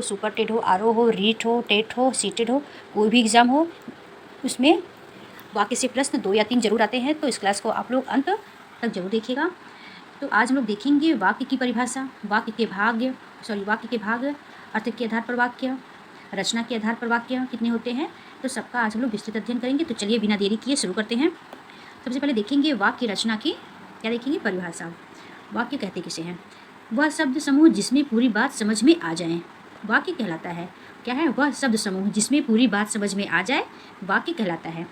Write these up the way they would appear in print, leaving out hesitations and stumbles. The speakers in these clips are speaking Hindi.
सुपर टेट हो, आरओ हो, रीट हो, टेट हो, सीटेट हो, कोई भी एग्ज़ाम हो, उसमें वाक्य से प्रश्न 2 या 3 जरूर आते हैं। तो इस क्लास को आप लोग अंत तक जरूर देखिएगा। तो आज हम लोग देखेंगे वाक्य की परिभाषा, वाक्य के भाग, अर्थ के आधार पर वाक्य, रचना के आधार पर वाक्य कितने होते हैं, तो सबका आज हम लोग विस्तृत अध्ययन करेंगे। तो चलिए बिना देरी किए शुरू करते हैं। सबसे पहले देखेंगे वाक्य रचना की क्या देखेंगे, परिभाषा। वाक्य कहते किसे हैं? वह शब्द समूह जिसमें पूरी बात समझ में आ जाए, वाक्य कहलाता है। क्या है? वह शब्द समूह जिसमें पूरी बात समझ में आ जाए, वाक्य कहलाता है।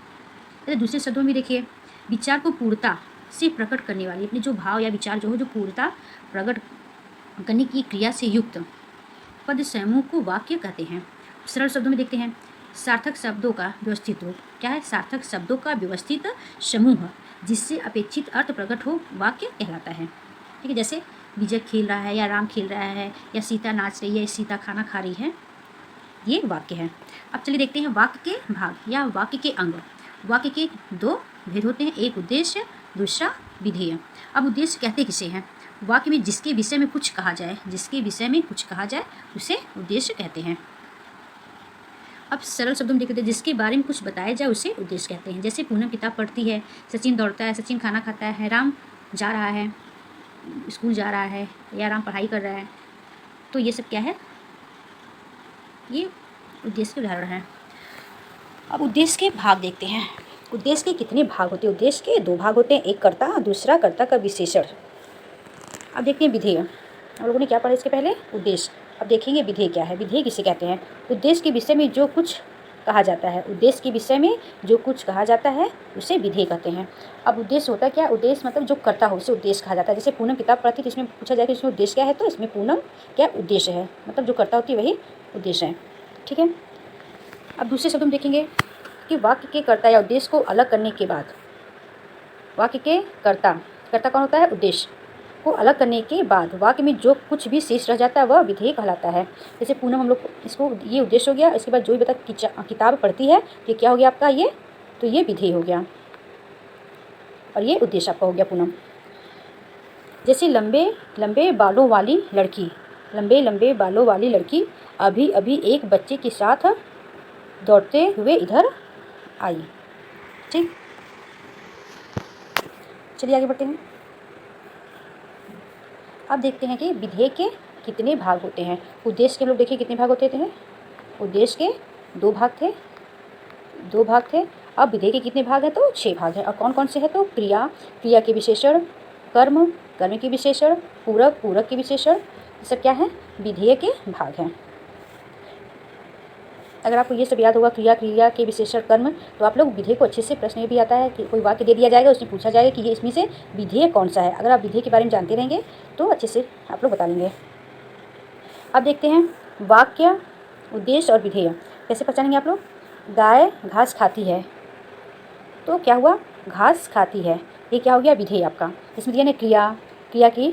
तो दूसरे शब्दों में देखिए, विचार को पूर्णता से प्रकट करने वाली, अपने जो भाव या विचार जो पूर्णता प्रकट करने की क्रिया से युक्त पद समूह को वाक्य कहते हैं। सरल शब्दों में देखते हैं, सार्थक शब्दों का व्यवस्थित रूप। क्या है? सार्थक शब्दों का व्यवस्थित समूह जिससे अपेक्षित अर्थ प्रकट हो, वाक्य कहलाता है। ठीक है, जैसे विजय खेल रहा है, या राम खेल रहा है, या सीता नाच रही है, सीता खाना खा रही है, ये वाक्य है। अब चलिए देखते हैं वाक्य के भाग या वाक्य के अंग। वाक्य के 2 भेद होते हैं, एक उद्देश्य, दूसरा विधेय। अब उद्देश्य कहते किसे हैं? वाक्य में जिसके विषय में कुछ कहा जाए, उसे उद्देश्य कहते हैं। अब सरल शब्दों में देखते हैं, जिसके बारे में कुछ बताया जाए उसे उद्देश्य कहते हैं। जैसे पूनम किताब पढ़ती है, सचिन दौड़ता है, सचिन खाना खाता है, राम जा रहा है, स्कूल जा रहा है, या राम पढ़ाई कर रहा है, तो ये सब क्या है? ये उद्देश्य के उदाहरण है। अब उद्देश्य के भाग देखते हैं। उद्देश्य के कितने भाग होते हैं? उद्देश्य के 2 भाग होते हैं, एक कर्ता, दूसरा कर्ता का विशेषण। अब देखते हैं विधेय। हम लोगों ने क्या पढ़ा इसके पहले? उद्देश्य। अब देखेंगे विधेय क्या है। विधेय किसे कहते हैं? उद्देश्य के विषय में जो कुछ कहा जाता है, उसे विधेय कहते हैं। अब उद्देश्य होता क्या? उद्देश्य मतलब जो कर्ता हो उसे उद्देश्य कहा जाता है। जैसे पूनम किताब पढ़ती है, तो इसमें पूछा जाए कि इसमें उद्देश्य क्या है, तो इसमें पूनम क्या उद्देश्य है, मतलब जो कर्ता होती है वही उद्देश्य है। ठीक है। अब दूसरे शब्द में देखेंगे कि वाक्य के कर्ता या उद्देश्य को अलग करने के बाद, वाक्य के कर्ता कौन होता है? उद्देश्य को अलग करने के बाद वाक्य में जो कुछ भी शेष रह जाता है वह विधेय कहलाता है। जैसे पूनम, हम लोग इसको, ये उद्देश्य हो गया। इसके बाद जो भी बता किताब पढ़ती है, ये क्या हो गया आपका? ये तो ये विधेय हो गया, और ये उद्देश्य आपका हो गया पूनम। जैसे लंबे लंबे बालों वाली लड़की अभी अभी एक बच्चे के साथ दौड़ते हुए इधर आई। ठीक, चलिए आगे बढ़ते हैं। अब देखते हैं कि विधेय के कितने भाग होते हैं। उद्देश्य के लोग देखिए कितने भाग होते हैं। उद्देश्य के 2 भाग थे। अब विधेय के कितने भाग हैं? तो 6 भाग हैं। और कौन कौन से हैं? तो क्रिया के विशेषण, कर्म के विशेषण, पूरक के विशेषण, ये सब क्या है? विधेय के भाग हैं। अगर आपको ये सब याद होगा, क्रिया के विशेषण, कर्म, तो आप लोग विधेय को अच्छे से, प्रश्न में भी आता है कि कोई वाक्य दे दिया जाएगा, उसमें पूछा जाएगा कि ये इसमें से विधेय कौन सा है। अगर आप विधेय के बारे में जानते रहेंगे तो अच्छे से आप लोग बता लेंगे। अब देखते हैं वाक्य, उद्देश्य और विधेय कैसे पहचानेंगे आप लोग। गाय घास खाती है, तो क्या हुआ? घास खाती है, ये क्या हो गया? विधेय आपका। इसमें दिया ना क्रिया की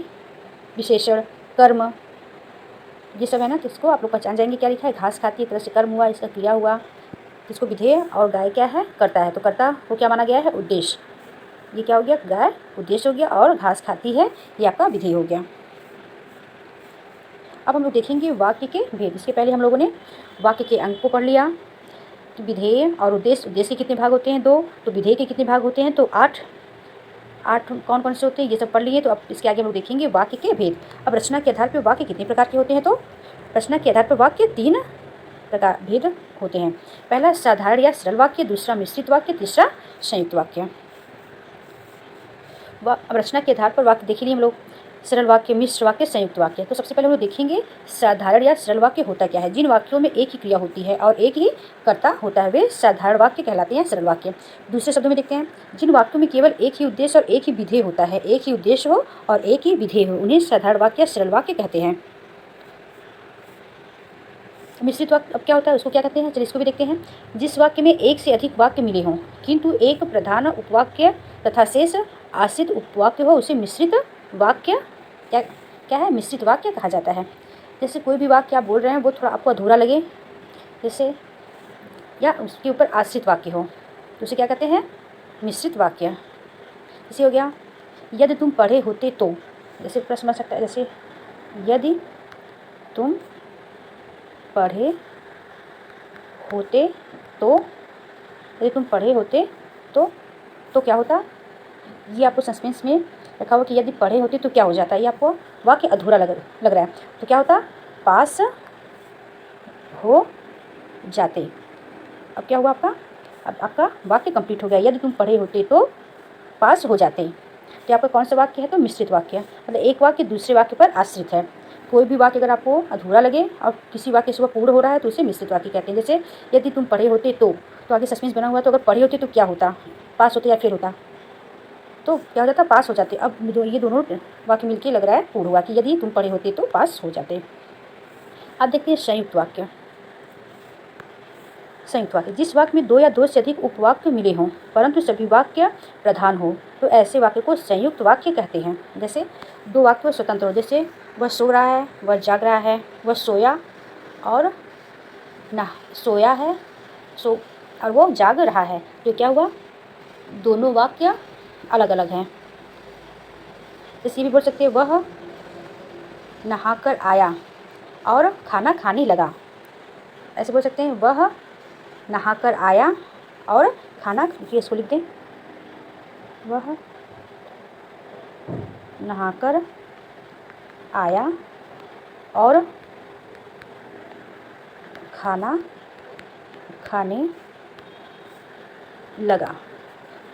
विशेषण, कर्म, ये सब है ना, तो इसको आप लोग पहचान जाएंगे क्या लिखा है। घास खाती है, एक तरह से कर्म हुआ, इसका क्रिया हुआ, इसको विधेय, और गाय क्या है? कर्ता है, तो कर्ता को क्या माना गया है? उद्देश्य। ये क्या हो गया? गाय उद्देश्य हो गया, और घास खाती है ये आपका विधेय हो गया। अब हम लोग देखेंगे वाक्य के भेद। इसके पहले हम लोगों ने वाक्य के अंग को पढ़ लिया, तो विधेय और उद्देश्य के कितने भाग होते हैं? 2। तो विधेय के कितने भाग होते हैं? तो 8 कौन कौन से होते हैं ये सब पढ़ लिए। तो अब इसके आगे हम लोग देखेंगे वाक्य के भेद। अब रचना के आधार पर वाक्य कितने प्रकार के होते हैं? तो रचना के आधार पर वाक्य 3 प्रकार भेद होते हैं। पहला साधारण या सरल वाक्य, दूसरा मिश्रित वाक्य, तीसरा संयुक्त वाक्य। अब रचना के आधार पर वाक्य देख लिए हम लोग, सरल वाक्य, मिश्र वाक्य, संयुक्त वाक्य। तो सबसे पहले हम लोग देखेंगे साधारण या सरल वाक्य होता क्या है। जिन वाक्यों में एक ही क्रिया होती है और एक ही कर्ता होता है वे साधारण वाक्य कहलाते हैं, सरल वाक्य। दूसरे शब्दों में देखते हैं, जिन वाक्यों में केवल एक ही उद्देश्य और एक ही विधेय होता है, एक ही उद्देश्य हो और एक ही विधेय हो, उन्हें साधारण वाक्य या सरल वाक्य कहते हैं। मिश्रित वाक्य अब क्या होता है, उसको क्या कहते हैं? चलिए इसको भी देखते हैं। जिस वाक्य में एक से अधिक वाक्य मिले हों किंतु एक प्रधान उपवाक्य तथा शेष आश्रित उपवाक्य हो, उसे मिश्रित वाक्य क्या है? मिश्रित वाक्य कहा जाता है। जैसे कोई भी वाक्य आप बोल रहे हैं वो थोड़ा आपको अधूरा लगे, जैसे, या उसके ऊपर आश्रित वाक्य हो, तो उसे क्या कहते हैं? मिश्रित वाक्य। जैसे हो गया, यदि तुम पढ़े होते तो, जैसे प्रश्न बन सकता है, जैसे यदि तुम पढ़े होते तो, यदि तुम पढ़े होते तो क्या होता। ये आपको सस्पेंस में रखा हुआ कि यदि पढ़े होते तो क्या हो जाता है। ये आपको वाक्य अधूरा लग रहा है। तो क्या होता, पास हो जाते। अब क्या हुआ आपका, अब आपका वाक्य कंप्लीट हो गया। यदि तुम पढ़े होते तो पास हो जाते। तो आपका कौन सा वाक्य है, तो मिश्रित वाक्य। मतलब एक वाक्य दूसरे वाक्य पर आश्रित है। कोई भी वाक्य अगर आपको अधूरा लगे और किसी वाक्य से वह पूर्ण हो रहा है तो उसे मिश्रित वाक्य कहते हैं। जैसे यदि तुम पढ़े होते तो आगे सस्पेंस बना हुआ है, तो अगर पढ़े होते तो क्या होता, पास होते या फेल होता, तो क्या हो जाता, पास हो जाते। अब ये दोनों वाक्य मिलके लग रहा है पूर्ण वाक्य, यदि तुम पढ़े होते तो पास हो जाते। अब देखते हैं संयुक्त वाक्य। संयुक्त वाक्य, जिस वाक्य में दो या दो से अधिक उपवाक्य मिले हों परंतु सभी वाक्य प्रधान हो तो ऐसे वाक्य को संयुक्त वाक्य कहते हैं। जैसे दो वाक्य स्वतंत्र हो, जैसे वह सो रहा है, वह जाग रहा है, वह सोया और ना सोया है सो और वो जाग रहा है। तो क्या हुआ, दोनों वाक्य अलग अलग हैं। जैसे भी बोल सकते हैं, वह नहाकर आया और खाना खाने लगा। ऐसे बोल सकते हैं, वह नहाकर आया और खाना, देखिए इसको लिख दें, वह नहाकर आया और खाना खाने लगा।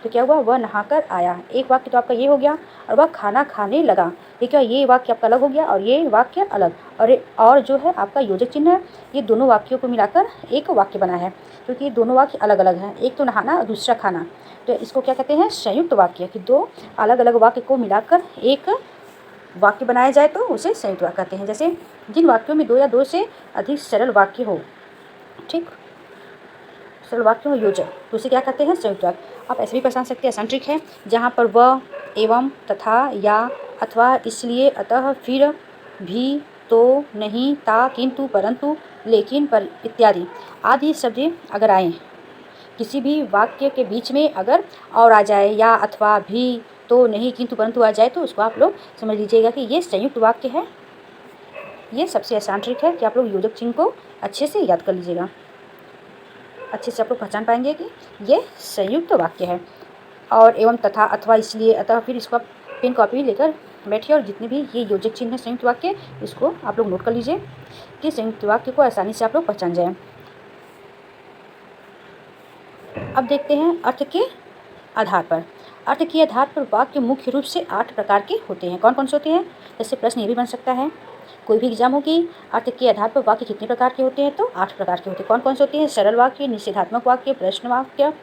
तो क्या हुआ, वह नहाकर आया, एक वाक्य तो आपका ये हो गया, और वह खाना खाने लगा। ठीक है, ये वाक्य आपका अलग हो गया और ये वाक्य अलग। और जो है आपका योजक चिन्ह है, ये दोनों वाक्यों को मिलाकर एक वाक्य बना है, क्योंकि ये दोनों वाक्य अलग अलग हैं। एक तो नहाना और दूसरा खाना, तो इसको क्या कहते हैं, संयुक्त वाक्य। कि दो अलग अलग वाक्य को मिलाकर एक वाक्य बनाया जाए तो उसे संयुक्त वाक्य कहते हैं। जैसे जिन वाक्यों में दो या दो से अधिक सरल वाक्य हो, ठीक, सरल वाक्य हो योजक, तो उसे क्या कहते हैं, संयुक्त वाक्य। आप ऐसे भी पहचान सकते हैं, आसान ट्रिक है, जहाँ पर वह, एवं, तथा, या, अथवा, इसलिए, अतः, फिर, भी, तो, नहीं, ता, किंतु, परंतु, लेकिन, पर इत्यादि आदि शब्द अगर आए किसी भी वाक्य के बीच में, अगर और आ जाए, या, अथवा, भी, तो, नहीं, किंतु, परंतु आ जाए, तो उसको आप लोग समझ लीजिएगा कि ये संयुक्त वाक्य है। ये सबसे आसान ट्रिक है कि आप लोग योजक चिन्ह को अच्छे से याद कर लीजिएगा, अच्छे से आप लोग पहचान पाएंगे कि ये संयुक्त वाक्य है। और एवं, तथा, अथवा, इसलिए, अतः, फिर इसको आप पेन कॉपी लेकर बैठिए और जितने भी ये योजक चिन्ह है संयुक्त वाक्य, इसको आप लोग नोट कर लीजिए कि संयुक्त वाक्य को आसानी से आप लोग पहचान जाए। अब देखते हैं अर्थ के आधार पर। अर्थ के आधार पर वाक्य मुख्य रूप से 8 प्रकार के होते हैं। कौन कौन से होते हैं, जैसे प्रश्न ये भी बन सकता है, कोई भी एग्जाम हो कि अर्थ के आधार पर वाक्य कितने प्रकार के होते हैं, तो 8 प्रकार के होते हैं। कौन कौन से होते हैं, सरल वाक्य, निषेधात्मक वाक्य, प्रश्न वाक्य,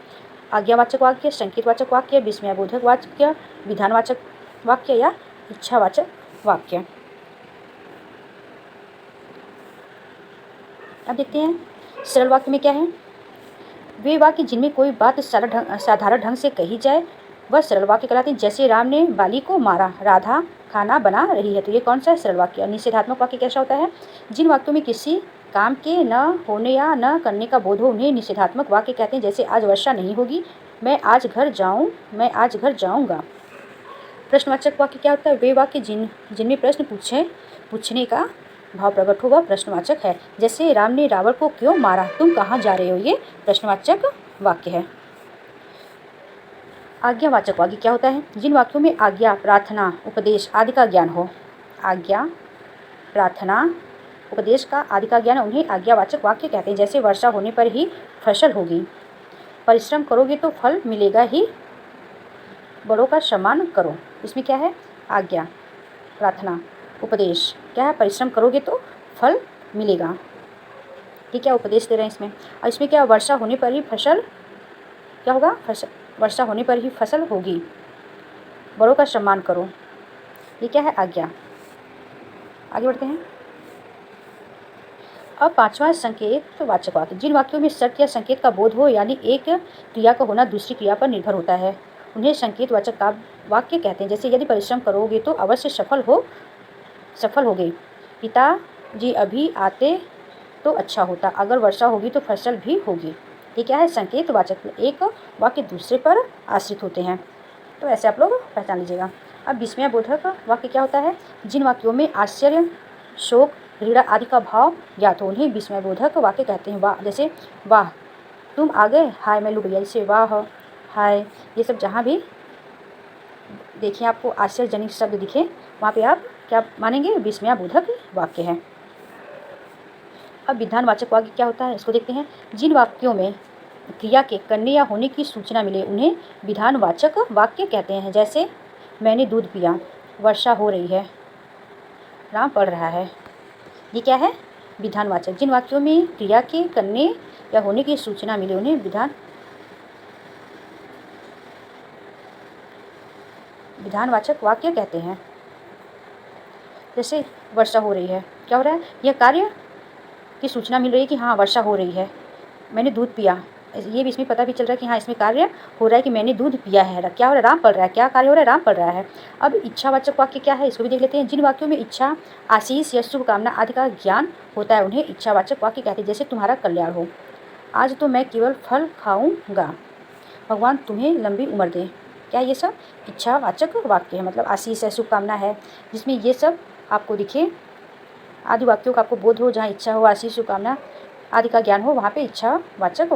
आज्ञावाचक वाक्य, संकेतवाचक वाक्य, विस्मयबोधक वाक्य, विधानवाचक वाक्य या इच्छावाचक वाक्य। अब देखते हैं सरल वाक्य में क्या है, वे वाक्य जिनमें कोई बात साधारण ढंग से कही जाए वह सरल वाक्य कहलाते हैं। जैसे राम ने बाली को मारा, राधा खाना बना रही है, तो ये कौन सा है, सरल वाक्य। और निषेधात्मक वाक्य कैसा होता है, जिन वाक्यों में किसी काम के न होने या न करने का बोध हो उन्हें निषेधात्मक वाक्य कहते हैं। जैसे आज वर्षा नहीं होगी, मैं आज घर जाऊँगा। प्रश्नवाचक वाक्य क्या होता है, वे वाक्य जिनमें प्रश्न पूछने का भाव प्रकट हो वह प्रश्नवाचक है। जैसे राम ने रावण को क्यों मारा, तुम कहाँ जा रहे हो, ये प्रश्नवाचक वाक्य है। आज्ञावाचक वाक्य क्या होता है, जिन वाक्यों में आज्ञा, प्रार्थना, उपदेश आदि का ज्ञान हो, आज्ञा, प्रार्थना, उपदेश का आदि का ज्ञान, उन्हें आज्ञावाचक वाक्य कहते हैं। जैसे वर्षा होने पर ही फसल होगी, परिश्रम करोगे तो फल मिलेगा ही, बड़ों का सम्मान करो। इसमें क्या है, आज्ञा, प्रार्थना, उपदेश, क्या है, परिश्रम करोगे तो फल मिलेगा, ठीक है, उपदेश दे रहे हैं इसमें। और इसमें क्या, वर्षा होने पर ही फसल क्या होगा, वर्षा होने पर ही फसल होगी, बड़ों का सम्मान करो, ये क्या है, आज्ञा। आगे बढ़ते हैं। अब 5वां संकेतवाचक वाक्य, जिन वाक्यों में शर्त या संकेत का बोध हो, यानी एक क्रिया का होना दूसरी क्रिया पर निर्भर होता है, उन्हें संकेतवाचक वाक्य कहते हैं। जैसे यदि परिश्रम करोगे तो अवश्य सफल होगे, पिताजी अभी आते तो अच्छा होता, अगर वर्षा होगी तो फसल भी होगी। ये क्या है, संकेतवाचक, एक वाक्य दूसरे पर आश्रित होते हैं, तो ऐसे आप लोग पहचान लीजिएगा। अब विस्मयबोधक वाक्य क्या होता है, जिन वाक्यों में आश्चर्य, शोक, घृणा आदि का भाव ज्ञात हो उन्हें विस्मयबोधक वाक्य कहते हैं। वाह, जैसे वाह तुम आ गए, हाय मैं लुट गया, जैसे वाह, हाय, ये सब जहाँ भी देखिए आपको आश्चर्यजनक शब्द दिखे वहाँ पे आप क्या मानेंगे, विस्मयबोधक वाक्य है। अब विधानवाचक वाक्य क्या होता है इसको देखते हैं। जिन वाक्यों में क्रिया के करने या होने की सूचना मिले उन्हें विधानवाचक वाक्य कहते हैं। जैसे मैंने दूध पिया, वर्षा हो रही है, राम पढ़ रहा है। ये क्या है, विधानवाचक। जिन वाक्यों में क्रिया के करने या होने की सूचना मिले उन्हें विधानवाचक वाक्य कहते हैं। जैसे वर्षा हो रही है, क्या हो रहा है, यह कार्य की सूचना मिल रही है कि हाँ वर्षा हो रही है। मैंने दूध पिया, ये भी इसमें पता भी चल रहा है कि हाँ इसमें कार्य हो रहा है कि मैंने दूध पिया है। क्या हो रहा है, राम पढ़ रहा है, क्या कार्य हो रहा है, राम पढ़ रहा है। अब इच्छावाचक वाक्य क्या है इसको भी देख लेते हैं। जिन वाक्यों में इच्छा, आशीष या शुभकामना आदि का ज्ञान होता है उन्हें इच्छावाचक वाक्य कहते हैं। जैसे तुम्हारा कल्याण हो, आज तो मैं केवल फल खाऊंगा, भगवान तुम्हें लंबी उम्र दें। क्या ये सब इच्छावाचक वाक्य है, मतलब आशीष है, शुभकामना है, जिसमें ये सब आपको दिखे आदि वाक्यों का आपको बोध हो। जहाँ इच्छा हो, आशीष, शुभकामना आदि का ज्ञान हो वहाँ पे इच्छावाचक वाक्य